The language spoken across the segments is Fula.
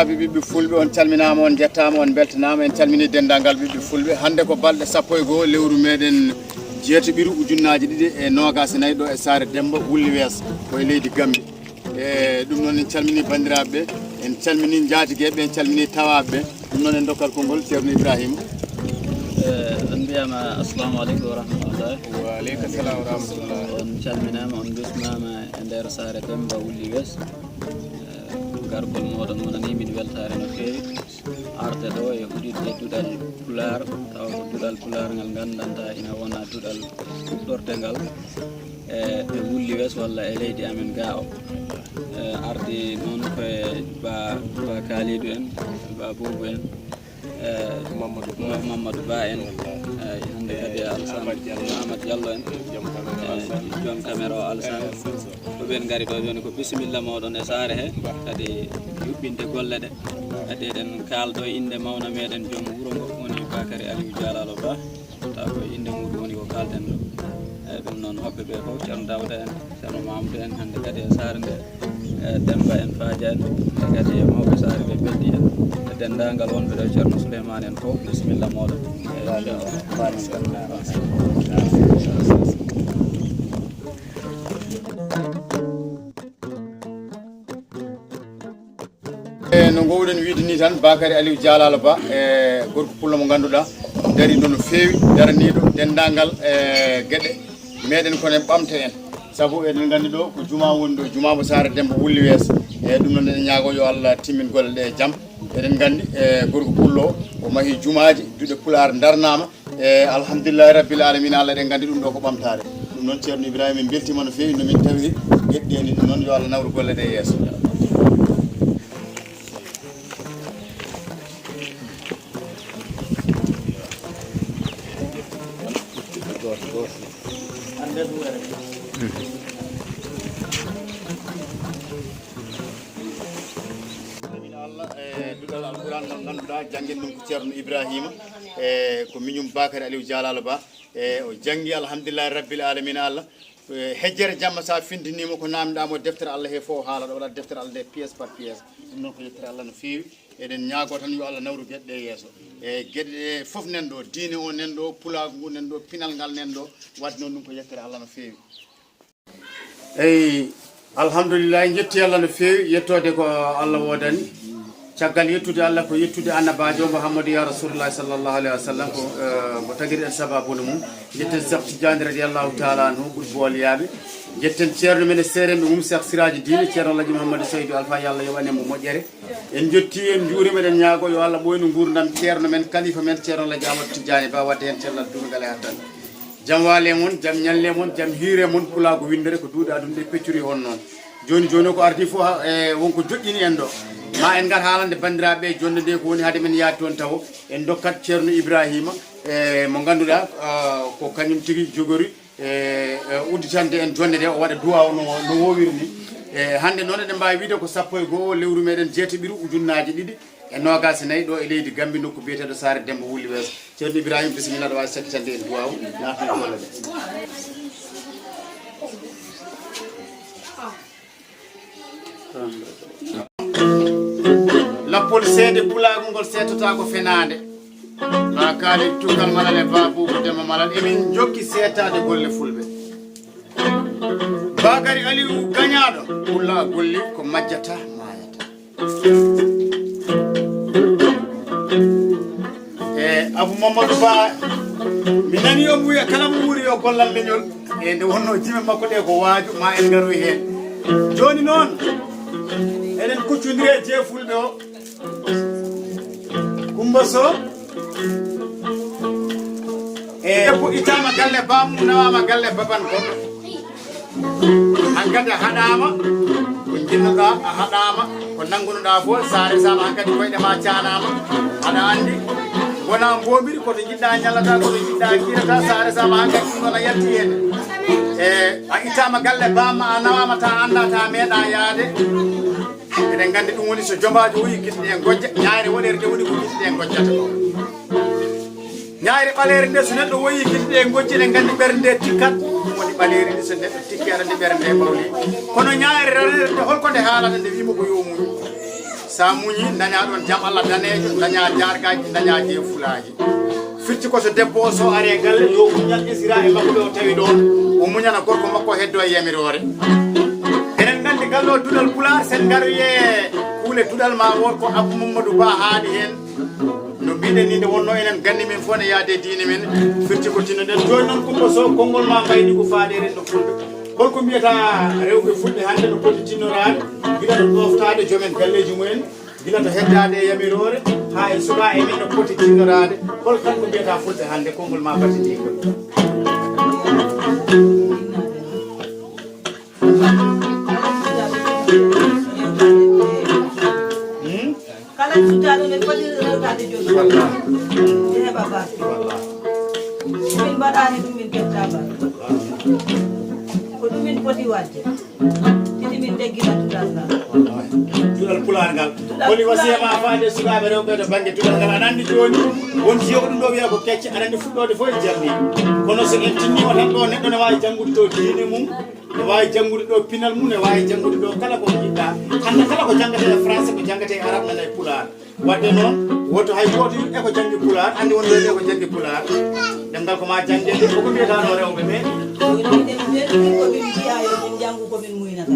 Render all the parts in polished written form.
Bibbe fulbe on calminama on jettama on beltanama en calmini dendangal bibbe fulbe hande ko balde sappo e go lewru meden jeetibiru ujunnaaji didi e nogas nayi do e sare Demba Wulli Wees ko e leydi Gambie e dum non en calmini bandirabe en calmini jaatigebe en calmini tawabe dum non en dokkal kongol Ceerno Ibrahima on biyama assalamu alaykum wa rahmatullahi wa alaykum assalam wa rahmatullahi on calminama on bismama e nder sare Demba Wulli Wees gargol moɗon wonani min weltare no feewi arde ɗo e uɗirde duɗal pular taw ko duɗal pular ngal gandanta ina wona duɗal ɗuɗɗordengal e Wulli Wees walla e leydi amen ga o arde noon koye ba Kalidou en ba Boubou en Mamadou Ba en hande kadi Amadou Diallo en joom caméra o Alassane ko ɓen gari ɗo joni ko bisimilla moɗon e saare he kadi yuɓɓinde golle ɗe kadi eɗen kaldo inde mawna meɗen joom wuuro ngo woni Bakary Aliou Dialalo Ba taw ko inde muɗum woni ko kalden ɗo eyyi ɗum noon hoɓɓe ɓe fof ceerno Dawda en ceerno Mamadou en hande kadi e saare nde Demba en Fadja en e kadi e mawɓe saare ɓe beddi en e dendagal wonɓe ɗo ceerno Souleymane en fof bisimilla moɗon no gowɗen wiide ni tan Bakary Aliou Dialalo Ba e gorko pullo mo ganduɗa dari ɗo no feewi daraniɗo dendagal e gueɗe meɗen kono en ɓamta en saabu eɗen gandi ɗo ko juma woni ɗo juma mo sare Demba Wulli Wees e ɗum noon eɗen ñaago yo Allah timmin golle ɗe jaam eɗen gandi e gorko pullo o mahi jumaji duɗe pular darnama e alhamdulillahi rabbil alamina Allah eɗen gandi ɗum ɗo ko ɓamtare ɗum noon ceerno Ibrahima en beltima no feewi nomin tawi gueɗɗeni ɗum noon yo Allah nawru golle ɗe yeeso duɗal alquran ngal ganduɗa jangguen ɗum ko ceerno Ibrahima e ko miñum Bakary Aliou Dialalo Ba e o janggi alhamdulillahi rabbil alamina Allah hejjere jamma sa findinima ko namdamo deftere Allah he fof haala ɗo waɗa deftere Allah nde pièce par pièce ɗum noon ko yettere Allah no feewi eɗen ñaago tan yo Allah nawru gueɗe ɗe yeeso e gueɗe ɗe foof nan ɗo diine o nan ɗo pulagu ngu nan ɗo pinal ngal nan ɗo wadde noon ɗum ko yettere Allah no feewi eyyi alhamdulillah jetti Allah no feewi yettode ko Allah wodani caggal yettude Allah ko yettude annabajo Muhammadou ya Rasulullah sallallahu alaihi wasallam ko mo tagiri en sababuno mum jetten Cheikh Tidiane radiyallahu ta'ala anhu ɓuri booliyaɓe jetten ceerno men e seeremɓe mum Cheikh Siraji Dine ceerno Alhaji Mouhamadou Seydou Alpha yallah yoɓanemo moƴƴere en jetti en juurima eɗen ñaago yo Allah ɓoyno gurdam ceerno men kalifa men ceerno Alhaji Amadou Tidiane Ba wadde hen ceerno dunugal e hattan jam waale mon jam ñalle mon jam hiire mon pulago windere ko duuɗe aduna ɗe peccuri on noon joni joni ko ardi fof wonko joƴƴini en ɗo ma en gar haalande bandiraɓe jonde nde ko woni haade men yaade toon taw en dokkat ceerno Ibrahima mo ganduɗa ko kañum tigui jogori udditande en jonde nde o waɗa duwaw no wowiri ni hande noon eɗen mbawi wiide ko sappo e goho lewru meɗen jeetaɓiru ujunnaje ɗiɗi e nogas nayyi ɗo e leydi Gambie nokku biyeteɗo sare Demba Wulli Wees ceerno Ibrahima bisimilla aɗa wawi sakkitande en duwaw natno golle ɗe lappol seede pulaagu ngol seetata ko fenaande ba kaali tugal malal e babugo dema malal emin jokki seetade golle fulɓe bagari aliou gañaɗo pulla golli ko majjata mayata e abou mamadou ba mi nani yo wiya kala mo wuri yo gollal leñol e nde wonno jime makko ɗe ko waaju ma en garoy heen joni noon enen kuccodiri e jeefulɓe o Coumba Sow e debbo itama galle bamum nawama galle baban ko hankadi a haɗama ko jinnoɗa a haɗama ko nanggunoɗa fo sare sama hankadi koyɗe ma canama aɗa andi wona mbomiri koto jiɗɗa ñallata koto jiɗɗa kirata sare sama hankadi ɗum noon a yalti hen e a itama galle bamma a nawama ta anda ta meeɗa yaade eɗen gandi ɗum woni so jombajo woyi kiɗɗe e gojja ñaari woɗere nde woni ko kiɗɗe e gojjata ñaari ɓaleere nde so neɗɗo woyi kiɗɗe e gojji ɗen gandi ɓerde nde tikkat ɗum woni ɓaleeri ndi so neɗɗo tikki aɗa ndi ɓerde nde mawli kono ñaari ranere nde holko nde haalata nde wimo ko yo muñi sa muñi daña ɗon jaam Allah danejo daña jargaji daña jeefulaji firti ko so debbo o so are galle yo muñal isira e makko ɗo tawi ɗon o muñana gorko makko heddo e yamirore enen gandi gallo duɗal pular sen garoye kuule duɗal ma won ko Abou Mamadou Ba haali hen no mbiɗen ni nde wonno enen gandi min fof ne yaade diine men firti ko tinnoɗen joni noon Coumba Sow konngol ma mbayni ko faaɗeren no fulɓe holko mbiyata rewɓe fulɓe hannde no poti tinnorade gila to ɗoftade joomen galleji mumen gila to heddade e yamirore ha e suuɓa e men no poti tinnorade hol kanko mbiyata fulɓe hannde konngol ma battidigol kala sutano men foti rewtade joni e heɓa basi min mbaɗani ɗum min ketta ba ko ɗum min foti wadde titi min deggina tudal ngal tudal pular ngal woni wasiyama faade sukaɓe rewɓe to banggue tudal ngal aɗa andi joni won jiyo ko ɗum ɗo wiya ko kecce aɗa andi fuɗɗode fof e jarni kono so en tinnima tan ɗo neɗɗo ne wawi janggude ɗo diine mum ne wawi janggude ɗo pinal mum ne wawi janggude ɗo kala ko jiɗɗa hande kala ko jangate e français ko jangate e arabe nana e pular wadde noon woto hay goto e ko jangi pular andi won wiyete ko jangi pular demgal ko ma jangde koko mbiyatano rewɓe ɓe komin mbiya yo min janggu komin muynata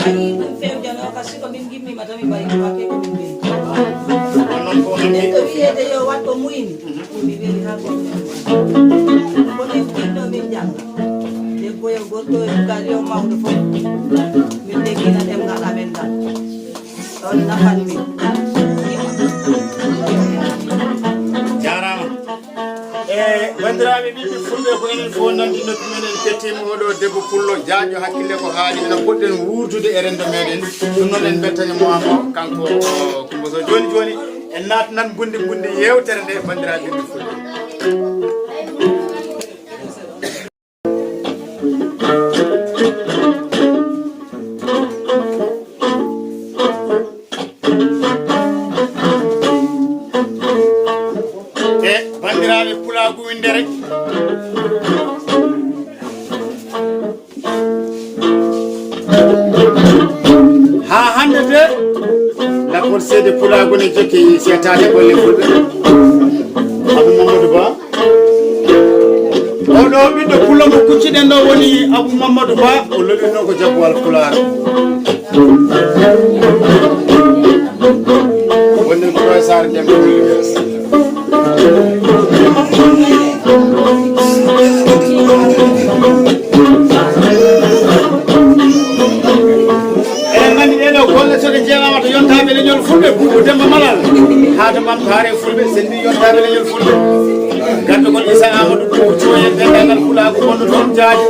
ayi ɗum fewjano ka siko min gimmima tami mbayi wake komin mbiyi neɗɗo wiyede yo wat ko muyni mi weli ha komin ɗinno min janga debbo yo gorko e dugal yo mawɗo fof min deggina ɗemgal amen ngal ɗon nafan min jarama e bandiraɓe ɓiɓɓe fulɓe ko enen fof nandi noppi meɗen kettima oɗo debbo pullo jaaƴo hakkille ko haali enen poɗɗen wurdude e rendo meɗen ɗum noon en bettañomoamo kanko Coumba Sow joni joni en natnan bundi yewtere nde bandiraɓe ɓiɓɓe fulɓe ha hande de lappol seede pulago ne jokki seetade golle fulɓe Abou Mamadou Ba oɗo ɓiɗɗo pulla mo kucciɗen ɗo woni Abou Mamadou Ba o loɗinno ko jabbowal pular wonde ko ɗo sare demɓe golle soɗe jeeɗama to yontaɓe leñol fulɓe Boubou Demba Malal haata mam taare fulɓe sen mbi yontaɓe leñol fulɓe gandugol Issa Amadou Boubou coyen dendagal pulago gonɗo toon jaaji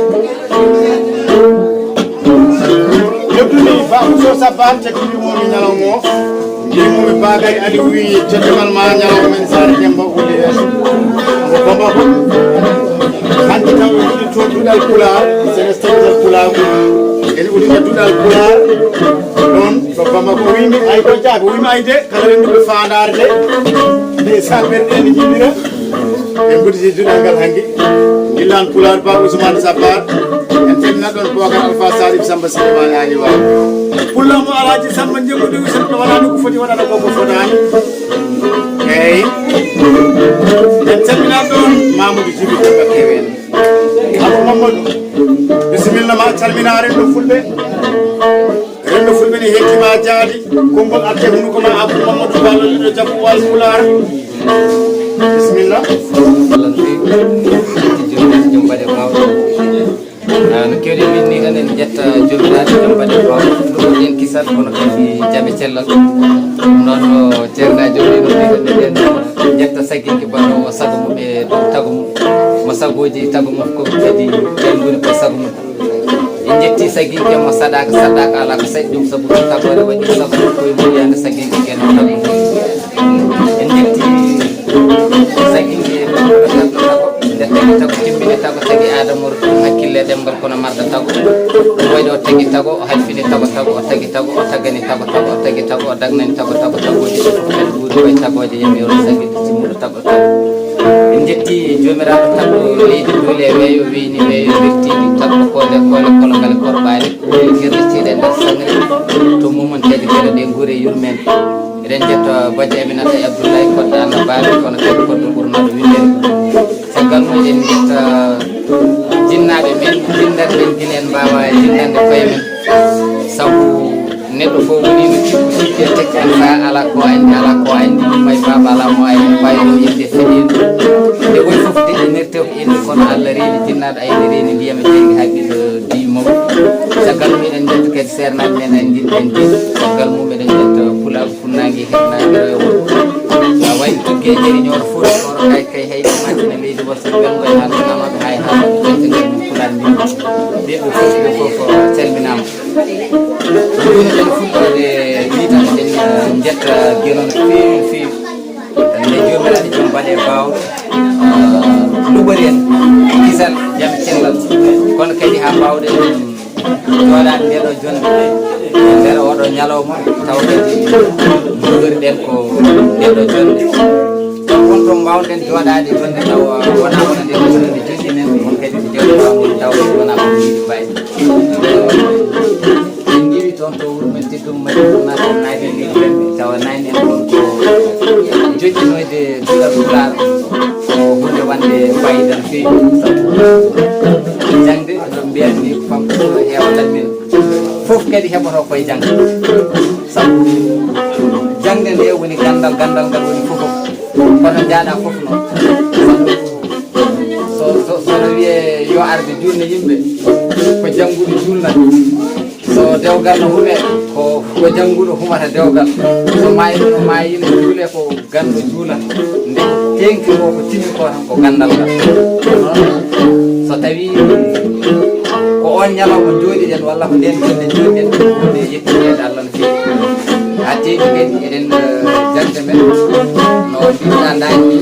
lebduni Babou Sow Sabbane teddinimomi ñalawma o mbimomi Bagary Aliou wi teddemal ma ñalawma men sare Demba uli yeeso ko Bamba ko hande taw woni to duɗal pular sene steɗal pulago en udina duɗal pular ɗon ko Bamako wimi ay ko jaabi wimi ay de kala renduɓe fandare nde nde salɓere ɗe ne jiɗira en guddi dunal ngal hanki gillan pular ba Ousmane Sabar en tenna don Bocar Alpha Sarif Samba Souleymane Ali wa pulla mo alaji Samba Njemudi Ousmane wala ko foti wala ko fotani eyi en tenna don Mamadou Djibi Tamba Kewen Abou Mamadou bismillah ma calmina rendo fulbe ni hetima jaadi kombol atte hunu ko ma Abou Mamadou Ballo do jabu wal pular bismillah jombade mawɗo no kewɗe min ni tan en ƴetta jomiraɗe jombade mawɗo ɗum en kisal kono kadi jaaɓe cellal noon no ceernaji jomɗi no mbiɗen ɓeɗen ƴetta sagguinke banno o sago mum e ɗum tago mum mo sagoji tago mum ko kadi ɓen goni ko sago mum en jetti sagguinke mo saɗaka ala ko saɗi ɗum saabu tagore waɗi sago mum koye muyande sagguinke ken tago en jetti sagguinke nde tagi tago timmini tago tagi adamor ɗum hakkille ɗemgal kono marda tago ɗum waɗi o tagi tago o halfini tago o tagi tago o tagani tago o tagi tago o dagnani tagoji ɗo fof kadi ɓuuri way tagoje yamiro saguide timmuɗo tago en jetti jomiraɗo tago leydi duule weeyo wini weeyo wirtini tago kode kole kolongal korɓani guirlitiɗe nder sangre to mumon tagidere ɗe guure yurmen eɗen jetto badji Aminata Abdoulaye kodɗo Anna Baɓe kono kadi kodɗo ɓurnaɗo windere caggal mum eɗen jetta jinnaɓe men jindande men guila en mbawa jinnande koye men saabu neɗɗo fof woni no sikki e tekkan sa ala ko andi may baba ala mo ayni mbayno inde feɗino nde woni foof deƴƴinirte ko inde kono Allah reeni jinnaɗo ayni reeni ndiyam e jeygi haqqille di mawɗo caggal mum eɗen jetta kadi sernaɓe men en dinɗen din caggal mum eɗen jetta pulaɓe funnangue heɓnangue rewo wayno tugge jeriñoɗo fof oro kay hayɗo maccina leydi wasso belgoy haalde namaɓe hay haalde jentege mum pular ndin ɓeɓe fof calminama ɗum ɗen fuɗɗode witan eɗen jetta guenon feewi nde jomiraɗe joom mbaɗe bawɗo luɓori en kisal jaam cellal kono kadi ha mbawɗe joɗade ndeɗo jonde nder oɗo ñalawma taw kadi luɓori ɗen ko ndeɗo jonde won ɗo mbawɗen joɗade jonde taw wona wona nde jonde joɗɗinen on kadi ko jewɗe mbawɗen taw wona ko yiɗi bayde en jiwi toon to wuuro men teddum mari nata nayde liɗen tawa nayni en ɗon ko joƴƴinoyde duɗal pular ko hunde wande fayida no fewi sabu jangde no mbiyatni ko famɗo hewatan men fof kadi heɓoto koye jangde sabu jangde nde woni gandal ngal woni fofof kono jaaɗa fof noon sabu sono wiye yo arde julne yimɓe ko jangguɗo julnat so dewgal no hume ko jangguɗo humata dewgal so mayino juule ko gandu juulat nde tenki ko timi ko tan ko gandal ngal noon so tawi ko on ñalawma jooɗiɗen walla ko nden jonde jooɗiɗen hunde yettidede Allah no fewi ha teeɗi kadi eɗen jangde men no mbiɗa dani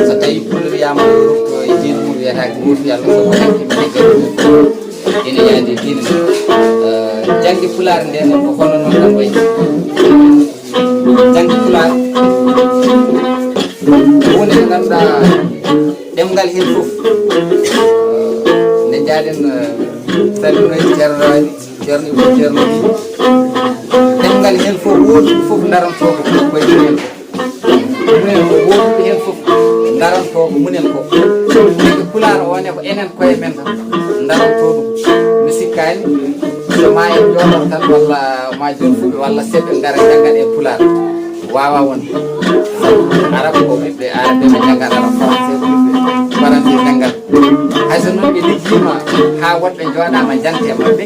so tawi pullo wiyama rutto e diina mum wiyatake guurti Allah soko hakkimi leggal ene yaade diina jangde pular nden ko hono noon tan wayi jangde pular hunde nde ganduɗa ɗemgal hen foof nde jaaɗen salminoyde ceerno ɗemgal hen foof woɗuɓe foof daranto ko koye munen ko woɗuɓe hen foof daranto ko munen ko ege pular one ko enen koye men tan daranto ɗum mi sikkani so ma en jooɗon tan walla ma joni fuɓe walla seɓɓe gara janggan e pular wawa wonde sabu arabe ko ɓiɓɓe arabe ɓe janggat arab français ko ɓiɓɓe faransi janggat hayso noon ɓe liggima ha woɗɓe joɗama jante mabɓe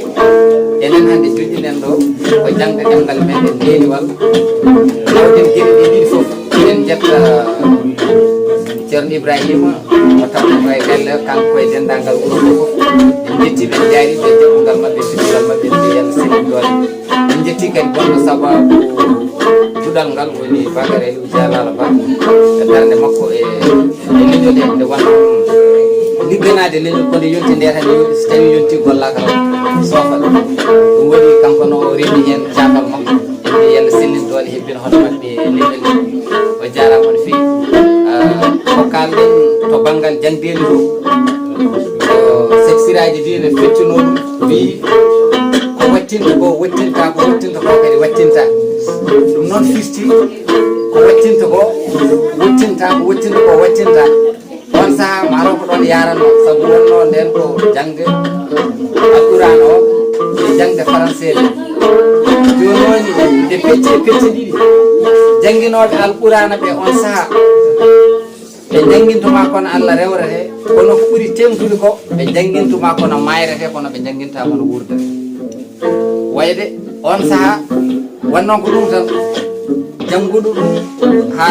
enen hande joƴƴinen ɗo ko jangde ɗemgal meɗen ndeeni walla nawden gueɗe ɗe ɗiɗi foof eɗen jetta ceerno Ibrahima o tawno koye galle kanko koye dendagal wuuro ngo foof en jettiɓe en jaariɓe jaɓɓugal mabɓe fittugal mabɓe mbi yalla seeɗi doole en jetti kadi gonɗo sababu duɗal ngal woni Bakary Aliou Jalala Ba e darde makko e leñol nde wona ligganade leñol kono yonti nde tan yoɗi so tawi yonti gollaka raw sofa ɗum waɗi kanko no reemi hen jabal makko mbi yalla sellin doole hebbino hoto mabɓe leñol o jarama no fewi ko kalɗe ngal jangdeli ɗo seksiraji diine feccuno ɗum wi ko wattinta ko wattinta ko wattinta ko kadi wattinta ɗum noon firti ko wattinta ko wattinta ko wattinta ko wattinta on saaha maro ko ɗon yaranno sabu wonno nden ko jangde alquran o e jangde français joni woni nde pecce ɗiɗi jangguinoɓe alqurana ɓe on saaha ɓe jangguintuma kono Allah rewrete kono ko ɓuuri temtude ko ɓe jangguintuma kono mayrete kono ɓe jangguintama no wurdete wayde on saaha wonnon ko ɗum tan jangguɗo ha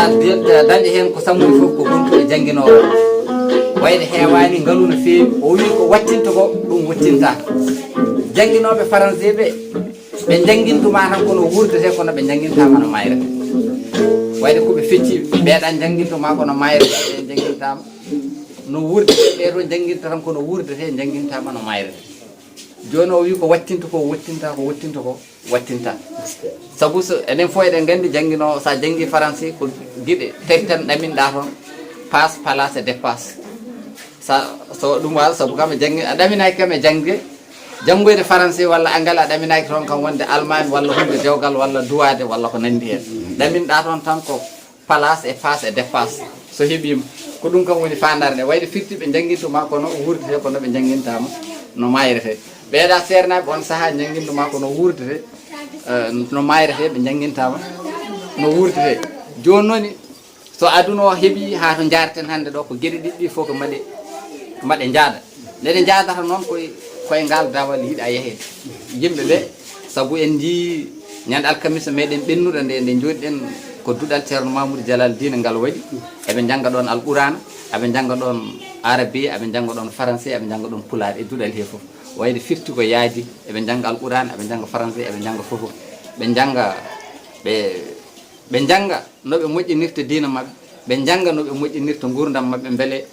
dañƴa hen ko sammudi foof ko gontuɓe jangguinowo wayde hewani ngaalu no feewi o wi ko wattinta ko ɗum wattinta jangguinoɓe français ɓe ɓe jangguintuma tan kono wurdete kono ɓe jangguintama no mayrete wayde koɓe fecci ɓeeɗan jangguintuma kono mayrete ɓe jangguintama no wurdete ɓe to jangguinta tan kono wurdete jangguintama no mayrete joni o wi ko wattinta ko wattinta ko wattinta ko wattinta sabu so enen fof eɗen gandi jangguino sa janggui français ko guiɗe tegtan ɗaminɗa toon passe place et dépasse so ɗum wala sabu kam janggi a ɗaminaki kam e jangde janggoyde français walla angal a ɗaminaki toon kam wonde allemagne walla hunde dewgal walla duwade walla ko nandi hen ɗaminɗa toon tan ko place et passe et dépasse so heeɓima ko ɗum kam woni fandare nde wayde firti ɓe jangguintuma kono wurdete kono ɓe jangguintama no mayrete ɓeeɗa seernaɓe on saaha jangguintuma kono wurdete no mayrete ɓe jangguintama no wurdete joni noon so aduna o heeɓi ha to jareten hande ɗo ko gueɗe ɗiɗɗi fof ko mbaɗe jaada ndeɗe jadata noon koye ngal dawal yiiɗa yehede yimɓe ɓe saabu en jii ñande alkamisa meɗen ɓennuɗo nde jooɗiɗen ko duɗal ceerno mamoudou dialal dina ngal waɗi eɓe jangga ɗon alqurana eɓe jangga ɗon arabi eɓe jangga ɗon français eɓe jangga ɗon pulaar e duɗal he foof wayde firti ko yaadi eɓe jangga alqurana eɓe jangga français eɓe jangga fofoof ɓe jangga ɓe jangga noɓe moƴƴinirta dina mabɓe ɓe jangga noɓe moƴƴinirta gurdam mabɓe beele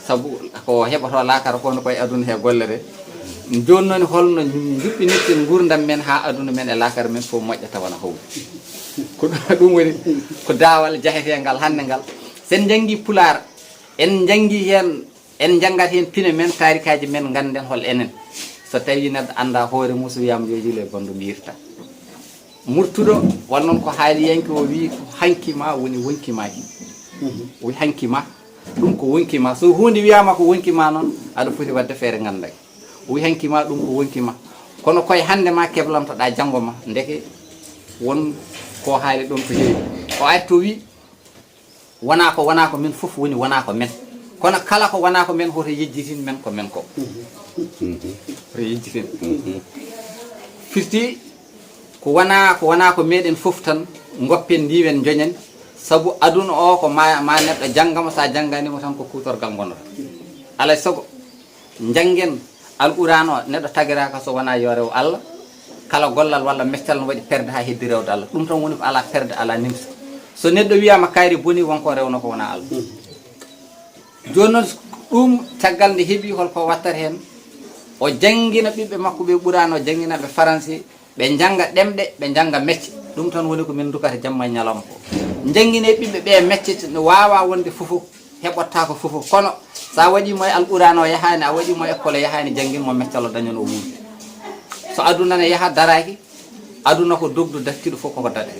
saabu ko heɓato lakara kono koye aduna he gollere joni noon holno juɓɓinirten gurdam men ha aduna men e lakara men fof moƴƴa tawana hawri ko ɗum woni ko dawal jahetengal hande ngal sen janggi pulaar en janggi hen en janggat hen pine men tarikaji men ganden hol enen so tawi neɗɗo anda hoore mum so wiyama yo jilo e bandu mbirta murtuɗo wonnoon ko haali yanki o wi ko hankima woni wonkimaki o hankima ɗum ko wonkima so hunde wiyama ko wonkima noon aɗa foti wadde feere gandaki o wi hankima ɗum ko wonkima kono koye hande ma keblamtoɗa janggo ma ndeke won ko haali ɗon ko heewi o ari to wi wona ko min foof woni wona ko men kono kala ko wona ko men hoto yejjitin men ko men ko hoto yejjitin firti ko wona ko meɗen foof tan goppen ndiwen joñen saabu aduna o ko ma neɗɗo janggamo sa jangganimo tan ko kutorgal gonata alay saago janggen alqur'an o neɗɗo tagiraka so wona yo rew Allah kala gollal walla meccal no waɗi perde ha heddi rewde Allah ɗum tan woni ko ala perde ala nimsa so neɗɗo wiyama kaari boni wonko rewno ko wona Allah joni noon ɗum caggal nde heeɓi holko wattata hen o jangguina ɓiɓɓe makko ɓe ɓurano jangguinaɓe français ɓe jangga ɗemɗe ɓe jangga mecce ɗum tan woni ko min dukata jamma e ñalawma ko jangguine ɓiɓɓe ɓe mecce no wawa wonde fofoof heɓotta ko fofoof kono sa waɗimo e alqur'an o yahani a waɗimo école yahani jangguinmo meccalo dañono wuurde so aduna ne yaaha daraki aduna ko dogdu dakkiɗo fof koko daɗe